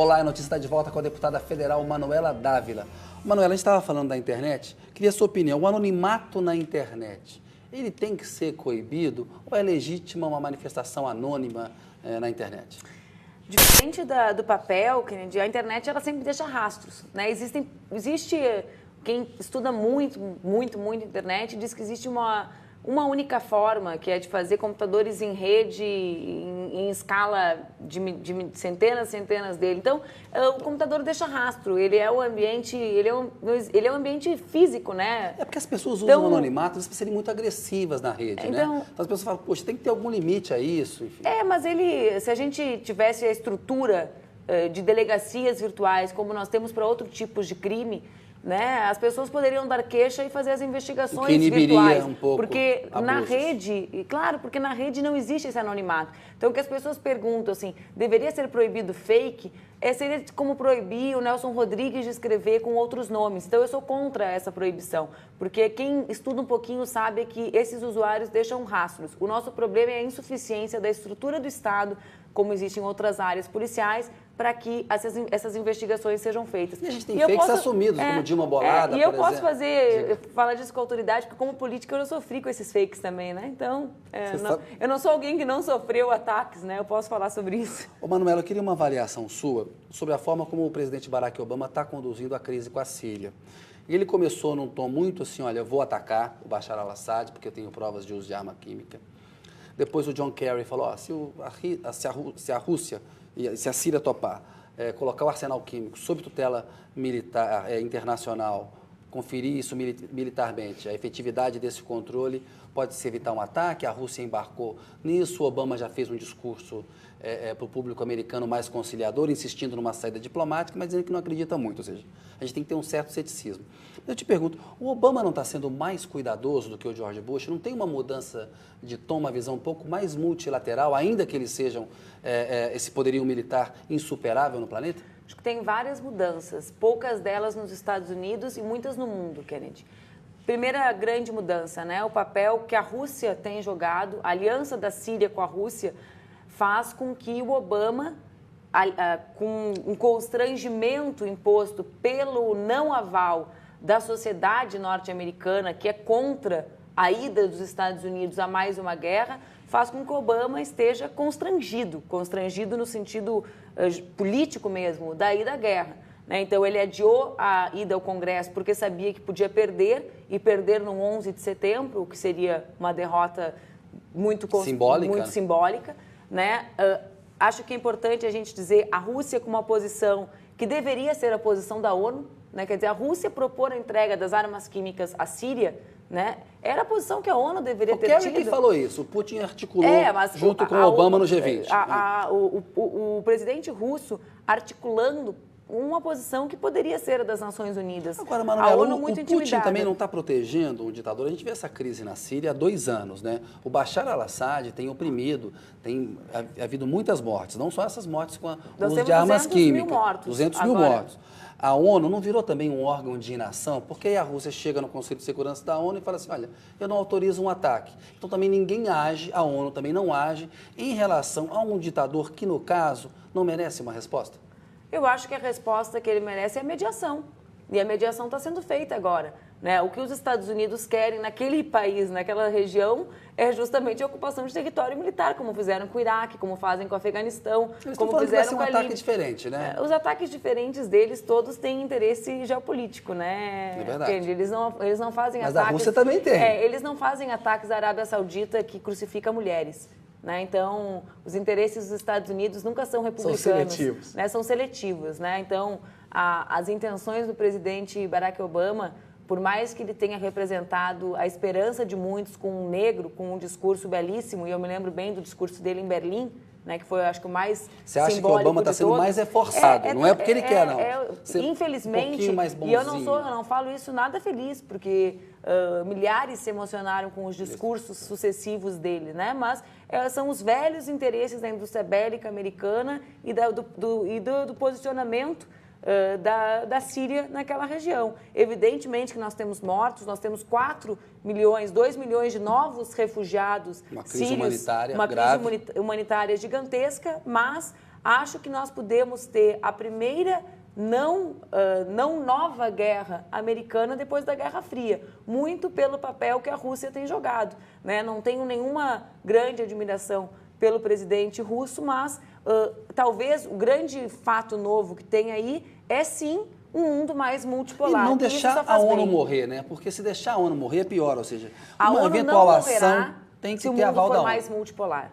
Olá, a notícia está de volta com a deputada federal Manuela Dávila. Manuela, a gente estava falando da internet, queria a sua opinião. O anonimato na internet, ele tem que ser coibido ou é legítima uma manifestação anônima na internet? Diferente do papel, Kennedy, a internet ela sempre deixa rastros, né? Existe quem estuda muito internet diz que existe uma única forma, que é de fazer computadores em rede, em escala de centenas dele. Então, o computador deixa rastro, ele é o ambiente, ele é um ambiente físico, né? É porque as pessoas usam o anonimato para serem muito agressivas na rede, né? Então as pessoas falam, poxa, tem que ter algum limite a isso, enfim. Mas se a gente tivesse a estrutura de delegacias virtuais, como nós temos para outros tipos de crime, né? As pessoas poderiam dar queixa e fazer as investigações virtuais. Um pouco porque abusos. Na rede, claro, porque na rede não existe esse anonimato. Então, o que as pessoas perguntam, assim, deveria ser proibido fake? Seria como proibir o Nelson Rodrigues de escrever com outros nomes. Então, eu sou contra essa proibição, porque quem estuda um pouquinho sabe que esses usuários deixam rastros. O nosso problema é a insuficiência da estrutura do Estado, como existe em outras áreas policiais, para que essas investigações sejam feitas. E a gente tem fakes assumidos, como Dilma Bolada, e eu posso falar disso com autoridade, porque como política eu já sofri com esses fakes também, né? Então, eu não sou alguém que não sofreu ataques, né? Eu posso falar sobre isso. Ô, Manuela, eu queria uma avaliação sua sobre a forma como o presidente Barack Obama está conduzindo a crise com a Síria. E ele começou num tom muito assim, olha, eu vou atacar o Bashar al-Assad, porque eu tenho provas de uso de arma química. Depois o John Kerry falou, se a Rússia, se a Síria topar, colocar o arsenal químico sob tutela militar internacional, conferir isso militarmente, a efetividade desse controle pode-se evitar um ataque, a Rússia embarcou nisso, o Obama já fez um discurso para o público americano mais conciliador, insistindo numa saída diplomática, mas dizendo que não acredita muito, ou seja, a gente tem que ter um certo ceticismo. Eu te pergunto, o Obama não está sendo mais cuidadoso do que o George Bush? Não tem uma mudança de tom, uma visão um pouco mais multilateral, ainda que eles sejam esse poderio militar insuperável no planeta? Acho que tem várias mudanças, poucas delas nos Estados Unidos e muitas no mundo, Kennedy. Primeira grande mudança, né? O papel que a Rússia tem jogado, a aliança da Síria com a Rússia, faz com que o Obama, com um constrangimento imposto pelo não aval da sociedade norte-americana, que é contra a ida dos Estados Unidos a mais uma guerra, faz com que o Obama esteja constrangido no sentido político mesmo, da ida à guerra. Né? Então, ele adiou a ida ao Congresso porque sabia que podia perder, e perder no 11 de setembro, o que seria uma derrota muito simbólica. Né? Acho que é importante a gente dizer a Rússia com uma posição que deveria ser a posição da ONU, né? Quer dizer, a Rússia propor a entrega das armas químicas à Síria, né? Era a posição que a ONU deveria ter tido. O Kerry falou isso, o Putin articulou junto com o Obama no G20. O presidente russo articulando uma posição que poderia ser a das Nações Unidas. Agora, Manuela, o Putin também não está protegendo um ditador. A gente vê essa crise na Síria há 2 anos, né? O Bashar al-Assad tem oprimido, tem havido muitas mortes, não só essas mortes com o uso de armas químicas. 200 mil mortos. A ONU não virou também um órgão de inação? Porque aí a Rússia chega no Conselho de Segurança da ONU e fala assim, olha, eu não autorizo um ataque. Então também ninguém age, a ONU também não age em relação a um ditador que, no caso, não merece uma resposta? Eu acho que a resposta que ele merece é a mediação. E a mediação está sendo feita agora. Né? O que os Estados Unidos querem naquele país, naquela região, é justamente a ocupação de território militar, como fizeram com o Iraque, como fazem com o Afeganistão, como fizeram com a Líbia. Ataque diferente, né? Os ataques diferentes deles, todos têm interesse geopolítico, né? É verdade. Eles não fazem ataques... Mas a Rússia também tem. Eles não fazem ataques à Arábia Saudita que crucifica mulheres. Né? Então, os interesses dos Estados Unidos nunca são republicanos. São seletivos. Né? São seletivos. Né? Então, as intenções do presidente Barack Obama, por mais que ele tenha representado a esperança de muitos com um negro, com um discurso belíssimo, e eu me lembro bem do discurso dele em Berlim, né, que foi, acho que o mais simbólico. Você acha que o Obama está sendo mais reforçado? Não é porque ele quer, não. Infelizmente, e eu não falo isso nada feliz, porque milhares se emocionaram com os discursos sucessivos dele, né? Mas são os velhos interesses da indústria bélica americana e do posicionamento da Síria naquela região. Evidentemente que nós temos mortos, nós temos 2 milhões de novos refugiados sírios, humanitária uma grave. crise humanitária gigantesca, mas Acho que nós podemos ter a primeira não nova guerra americana depois da Guerra Fria, muito pelo papel que a Rússia tem jogado, né? Não tenho nenhuma grande admiração pelo presidente russo, mas talvez o grande fato novo que tem aí é sim um mundo mais multipolar. E não deixar a ONU morrer, né? Porque se deixar a ONU morrer é pior, ou seja, a uma ONU eventual não ação tem que ter aval da ONU. mais multipolar.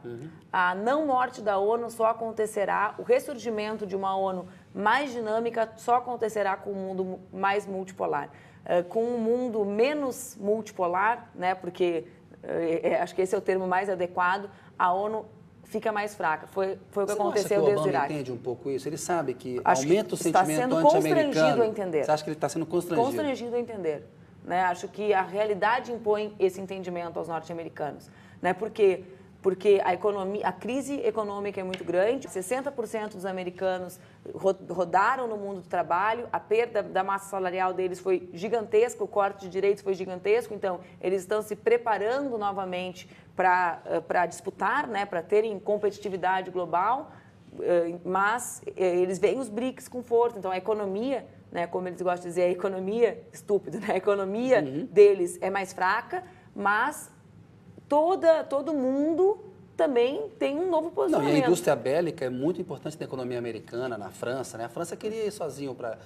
A não morte da ONU só acontecerá, o ressurgimento de uma ONU mais dinâmica só acontecerá com um mundo mais multipolar. Com um mundo menos multipolar, né, porque acho que esse é o termo mais adequado, a ONU fica mais fraca. Foi o que aconteceu desde o Iraque. Você Obama entende um pouco isso? Ele sabe que acho aumenta que o sentimento anti-americano. Está sendo constrangido a entender. Você acha que ele está sendo constrangido? Constrangido a entender. Né? Acho que a realidade impõe esse entendimento aos norte-americanos. Né? Porque a crise econômica é muito grande, 60% dos americanos rodaram no mundo do trabalho, a perda da massa salarial deles foi gigantesca, o corte de direitos foi gigantesco, então eles estão se preparando novamente para disputar, né? Para terem competitividade global, mas eles veem os BRICS com força, então a economia, né, como eles gostam de dizer, a economia, estúpido, né? A economia deles é mais fraca, mas todo mundo também tem um novo posicionamento. Não, e a indústria bélica é muito importante na economia americana, na França, né? A França queria ir sozinha para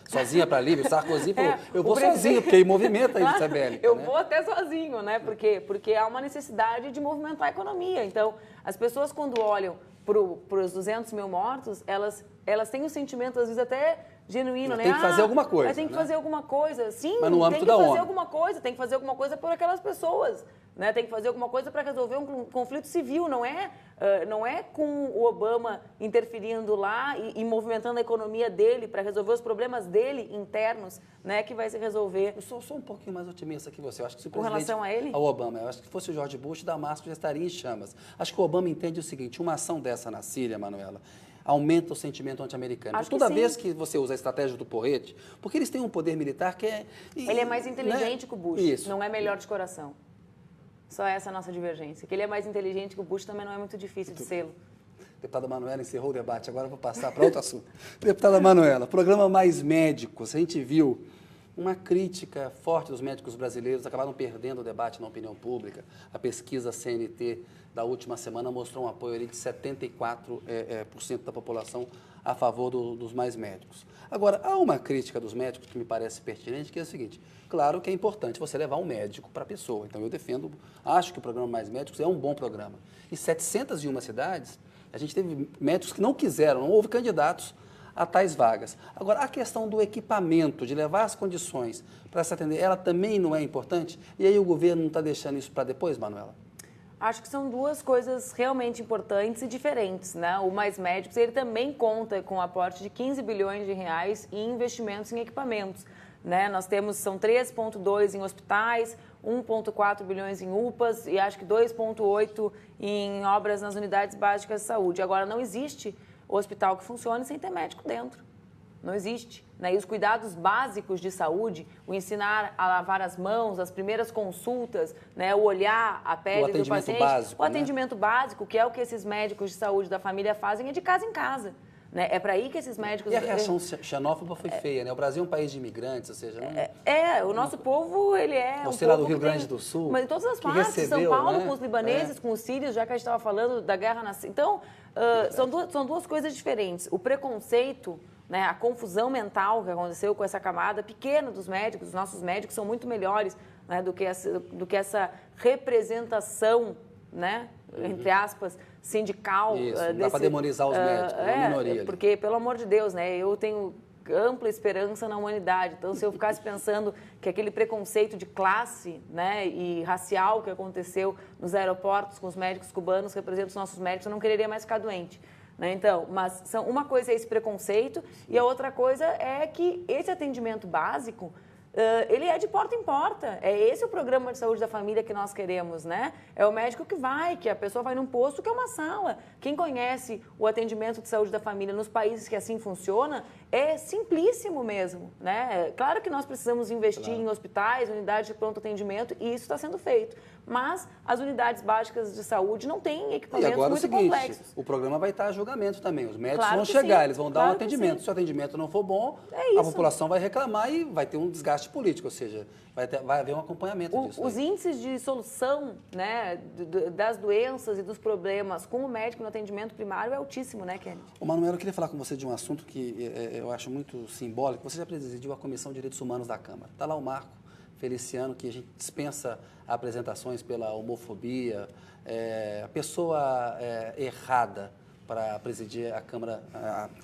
a Líbia, o Sarkozy falou, eu vou sozinho, porque aí movimenta a indústria bélica. Eu vou até sozinho, né? Porque há uma necessidade de movimentar a economia. Então, as pessoas quando olham para os 200 mil mortos, elas têm um sentimento, às vezes, até genuíno, né? Tem que fazer alguma coisa. Mas tem que fazer alguma coisa. Sim, mas no âmbito tem que da fazer ONU. alguma coisa, tem que fazer alguma coisa por aquelas pessoas. Né? Tem que fazer alguma coisa para resolver um conflito civil, não é com o Obama interferindo lá e movimentando a economia dele para resolver os problemas dele internos, né, que vai se resolver. Eu sou um pouquinho mais otimista que você. Eu acho que se o com relação a ele? Ao Obama, eu acho que se fosse o George Bush, Damasco já estaria em chamas. Acho que o Obama entende o seguinte, uma ação dessa na Síria, Manuela, aumenta o sentimento anti-americano. Toda vez que você usa a estratégia do porrete, porque eles têm um poder militar que é... Ele é mais inteligente, né, que o Bush, isso. Não é melhor de coração. Só essa a nossa divergência. Que ele é mais inteligente que o Bush também não é muito difícil de sê-lo. Deputada Manuela encerrou o debate, agora eu vou passar para outro assunto. Deputada Manuela, programa Mais Médicos, a gente viu uma crítica forte dos médicos brasileiros, acabaram perdendo o debate na opinião pública. A pesquisa CNT da última semana mostrou um apoio ali de 74% da população a favor dos mais médicos. Agora, há uma crítica dos médicos que me parece pertinente, que é o seguinte, claro que é importante você levar um médico para a pessoa, então eu defendo, acho que o programa Mais Médicos é um bom programa. Em 701 cidades, a gente teve médicos que não quiseram, não houve candidatos a tais vagas. Agora, a questão do equipamento, de levar as condições para se atender, ela também não é importante? E aí o governo não está deixando isso para depois, Manuela? Acho que são duas coisas realmente importantes e diferentes, né? O Mais Médicos, ele também conta com o aporte de 15 bilhões de reais em investimentos em equipamentos, né? Nós temos, são 3,2 em hospitais, 1,4 bilhões em UPAs e acho que 2,8 em obras nas unidades básicas de saúde. Agora, não existe hospital que funcione sem ter médico dentro. Não existe. Né? E os cuidados básicos de saúde, o ensinar a lavar as mãos, as primeiras consultas, né? O olhar a pele do paciente, básico, o atendimento básico, que é o que esses médicos de saúde da família fazem, é de casa em casa. Né? É para aí que esses médicos... E a reação xenófoba foi feia, né? O Brasil é um país de imigrantes, ou seja... o nosso povo, ele é você lá do Rio Grande do Sul, mas em todas as partes, recebeu, São Paulo, né? com os libaneses, com os sírios, já que a gente estava falando da guerra na Síria. Então, são duas coisas diferentes. O preconceito, né, a confusão mental que aconteceu com essa camada pequena dos médicos, os nossos médicos são muito melhores, né, do que essa representação, né, entre aspas, sindical. Isso, não dá para demonizar os médicos, é uma minoria. Porque, pelo amor de Deus, né, eu tenho ampla esperança na humanidade. Então, se eu ficasse pensando que aquele preconceito de classe, né, e racial que aconteceu nos aeroportos com os médicos cubanos representa os nossos médicos, eu não quereria mais ficar doente. Né? Então, mas uma coisa é esse preconceito e a outra coisa é que esse atendimento básico, ele é de porta em porta. É esse o programa de saúde da família que nós queremos, né? É o médico que a pessoa vai num posto que é uma sala. Quem conhece o atendimento de saúde da família nos países que assim funciona, é simplíssimo mesmo, né? Claro que nós precisamos investir em hospitais, unidades de pronto atendimento, e isso está sendo feito. mas as unidades básicas de saúde não têm E equipamentos agora muito é o seguinte, complexos. o programa vai estar a julgamento também. Os médicos Claro vão que chegar, sim, eles vão dar claro um que atendimento. sim. Se o atendimento não for bom, É a isso. população vai reclamar e vai ter um desgaste político, ou seja, vai haver um acompanhamento disso. Os aí. índices de solução, né, das doenças e dos problemas com o médico no atendimento primário é altíssimo, né, Kennedy? Ô, Manuela, eu queria falar com você de um assunto que eu acho muito simbólico. Você já presidiu a Comissão de Direitos Humanos da Câmara. Está lá o Marco Feliciano, que a gente dispensa apresentações pela homofobia, a pessoa errada para presidir a Câmara,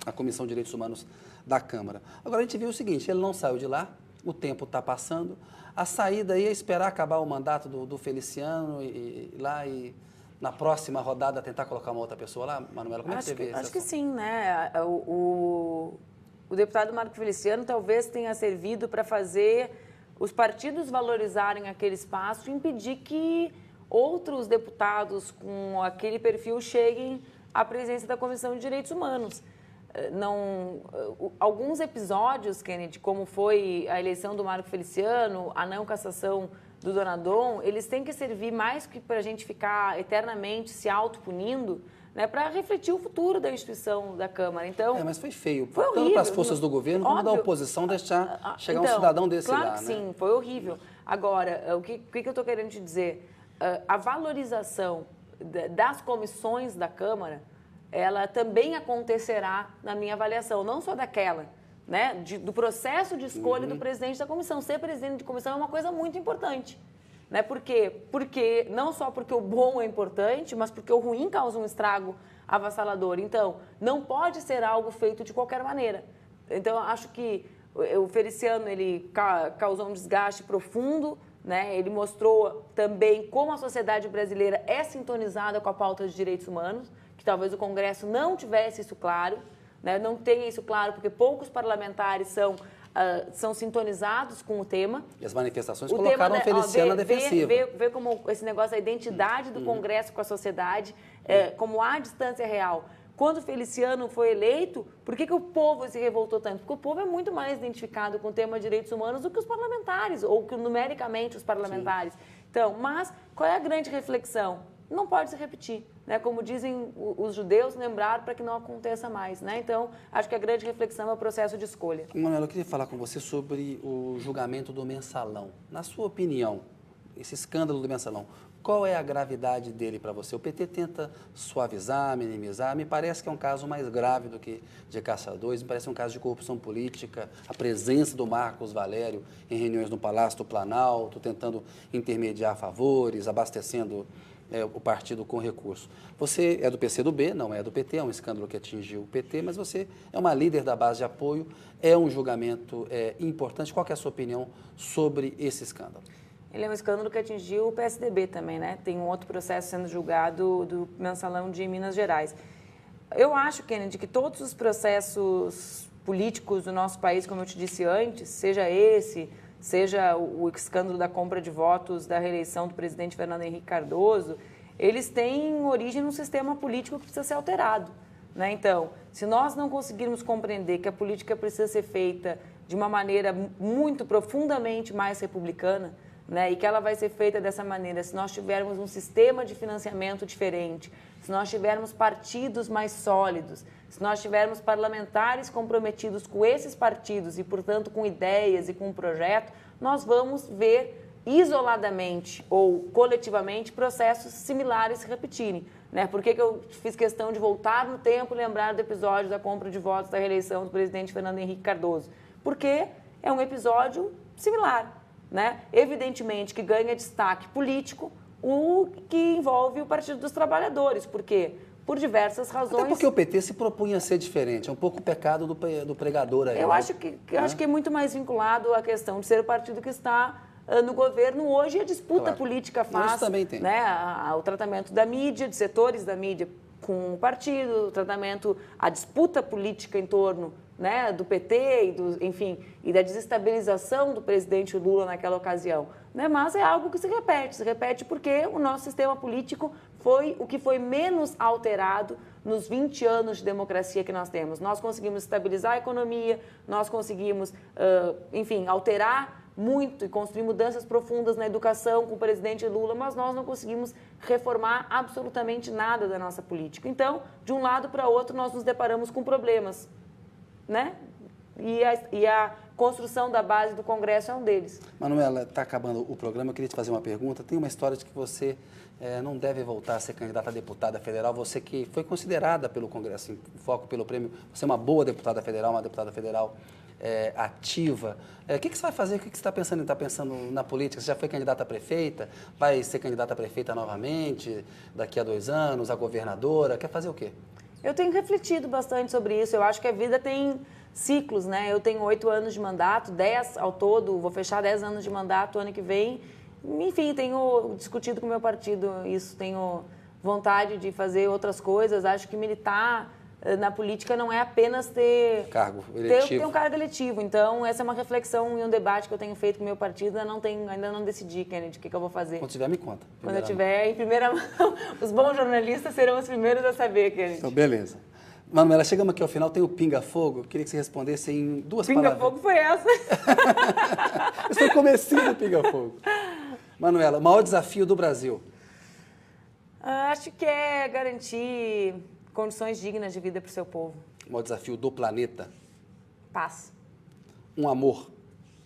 a Comissão de Direitos Humanos da Câmara. Agora, a gente viu o seguinte, ele não saiu de lá, o tempo está passando, a saída aí é esperar acabar o mandato do Feliciano e na próxima rodada tentar colocar uma outra pessoa lá, Manuela, como é que você vê esse Acho que assunto? sim, né? O deputado Marco Feliciano talvez tenha servido para fazer os partidos valorizarem aquele espaço e impedir que outros deputados com aquele perfil cheguem à presidência da Comissão de Direitos Humanos. Alguns episódios, Kennedy, como foi a eleição do Marco Feliciano, a não cassação do Donadon, eles têm que servir mais que para a gente ficar eternamente se autopunindo, né, para refletir o futuro da instituição da Câmara. Então, Mas foi feio, foi tanto horrível. para as forças do governo como da Óbvio. oposição deixar chegar Então, um cidadão desse claro lá, que né? sim, foi horrível. Agora, o que eu estou querendo te dizer? A valorização das comissões da Câmara, ela também acontecerá na minha avaliação, não só daquela, né, do processo de escolha do presidente da comissão. Ser presidente de comissão é uma coisa muito importante. Né? Por quê? Porque, não só porque o bom é importante, mas porque o ruim causa um estrago avassalador. Então, não pode ser algo feito de qualquer maneira. Então, acho que o Feliciano, ele causou um desgaste profundo, né? Ele mostrou também como a sociedade brasileira é sintonizada com a pauta de direitos humanos, que talvez o Congresso não tivesse isso claro, né? Não tenha isso claro porque poucos parlamentares são sintonizados com o tema. E as manifestações colocaram a Feliciana defensiva. Vê como esse negócio da identidade do Congresso com a sociedade, como há distância real. Quando o Feliciano foi eleito, por que o povo se revoltou tanto? Porque o povo é muito mais identificado com o tema de direitos humanos do que os parlamentares, ou que numericamente os parlamentares. Sim. Então, mas qual é a grande reflexão? Não pode se repetir, né? Como dizem os judeus, lembrar para que não aconteça mais, né? Então, acho que a grande reflexão é o processo de escolha. Manuela, eu queria falar com você sobre o julgamento do Mensalão. Na sua opinião, esse escândalo do Mensalão, qual é a gravidade dele para você? O PT tenta suavizar, minimizar, me parece que é um caso mais grave do que de Caça-2, me parece um caso de corrupção política, a presença do Marcos Valério em reuniões no Palácio do Planalto, tentando intermediar favores, abastecendo o partido com recurso. Você é do PCdoB, não é do PT, é um escândalo que atingiu o PT, mas você é uma líder da base de apoio, é um julgamento importante. Qual que é a sua opinião sobre esse escândalo? Ele é um escândalo que atingiu o PSDB também, né? Tem um outro processo sendo julgado do Mensalão de Minas Gerais. Eu acho, Kennedy, que todos os processos políticos do nosso país, como eu te disse antes, seja o escândalo da compra de votos da reeleição do presidente Fernando Henrique Cardoso, eles têm origem num sistema político que precisa ser alterado, né? Então, se nós não conseguirmos compreender que a política precisa ser feita de uma maneira muito profundamente mais republicana, né, e que ela vai ser feita dessa maneira, se nós tivermos um sistema de financiamento diferente, se nós tivermos partidos mais sólidos, se nós tivermos parlamentares comprometidos com esses partidos e, portanto, com ideias e com um projeto, nós vamos ver isoladamente ou coletivamente processos similares se repetirem. Né? Por que eu fiz questão de voltar no tempo e lembrar do episódio da compra de votos da reeleição do presidente Fernando Henrique Cardoso? Porque é um episódio similar. Né? Evidentemente que ganha destaque político o que envolve o Partido dos Trabalhadores. Por quê? Por diversas razões. Até porque o PT se propunha a ser diferente, é um pouco o pecado do pregador aí. Eu acho que é muito mais vinculado à questão de ser o partido que está no governo hoje e a disputa política faz. Isso também tem. Né, o tratamento da mídia, de setores da mídia com o partido, o tratamento, a disputa política em torno, né, do PT e da desestabilização do presidente Lula naquela ocasião. Né? Mas é algo que se repete porque o nosso sistema político foi o que foi menos alterado nos 20 anos de democracia que nós temos. Nós conseguimos estabilizar a economia, nós conseguimos, alterar muito e construir mudanças profundas na educação com o presidente Lula, mas nós não conseguimos reformar absolutamente nada da nossa política. Então, de um lado para outro, nós nos deparamos com problemas, né? E a construção da base do Congresso é um deles. Manuela, está acabando o programa, eu queria te fazer uma pergunta. Tem uma história de que você não deve voltar a ser candidata a deputada federal, você que foi considerada pelo Congresso, em foco pelo prêmio, você é uma boa deputada federal, ativa. O que você vai fazer? O que você está pensando? Está pensando na política? Você já foi candidata a prefeita? Vai ser candidata a prefeita novamente, daqui a 2 anos, a governadora? Quer fazer o quê? Eu tenho refletido bastante sobre isso. Eu acho que a vida tem ciclos, né? Eu tenho 8 anos de mandato, 10 ao todo, vou fechar 10 anos de mandato ano que vem. Enfim, tenho discutido com o meu partido isso, tenho vontade de fazer outras coisas. Acho que militar na política não é apenas ter cargo eletivo. Ter um cargo eletivo. Então, essa é uma reflexão e um debate que eu tenho feito com o meu partido. Ainda não decidi, Kennedy, o que eu vou fazer. Quando tiver, me conta. Quando eu tiver em primeira mão, os bons jornalistas serão os primeiros a saber, Kennedy. Então, beleza. Manuela, chegamos aqui ao final, tem o pinga-fogo. Queria que você respondesse em 2 palavras. Pinga-fogo foi essa? Esse foi o comecinho do pinga-fogo. Manuela, o maior desafio do Brasil? Acho que é garantir condições dignas de vida para o seu povo. O maior desafio do planeta? Paz. Um amor?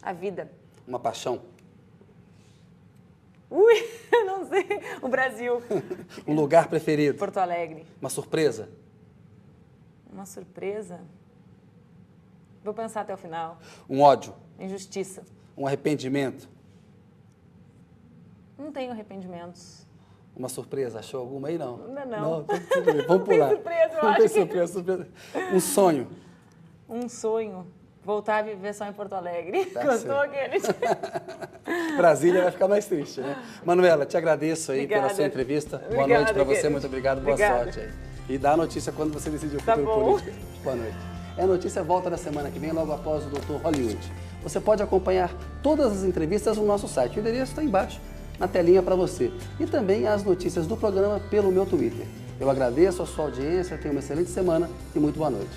A vida. Uma paixão? Ui, não sei. O Brasil. Um lugar preferido? Porto Alegre. Uma surpresa? Uma surpresa? Vou pensar até o final. Um ódio? Injustiça. Um arrependimento? Não tenho arrependimentos. Uma surpresa? Achou alguma aí? Não. Ainda não. Não, tudo bem. Vamos pular. Tem surpresa, eu não acho tem que... surpresa. Um sonho? Um sonho. Voltar a viver só em Porto Alegre. Tá Gostou, aquele? Brasília vai ficar mais triste, né? Manuela, te agradeço aí Obrigada. pela sua entrevista. Obrigada, boa noite para você, querido. muito obrigado, boa Obrigada. sorte aí. E dá a notícia quando você decidir o Tá futuro bom. político. Boa noite. A notícia volta na semana que vem, logo após o Dr. Hollywood. Você pode acompanhar todas as entrevistas no nosso site. O endereço está embaixo, na telinha para você. E também as notícias do programa pelo meu Twitter. Eu agradeço a sua audiência, tenha uma excelente semana e muito boa noite.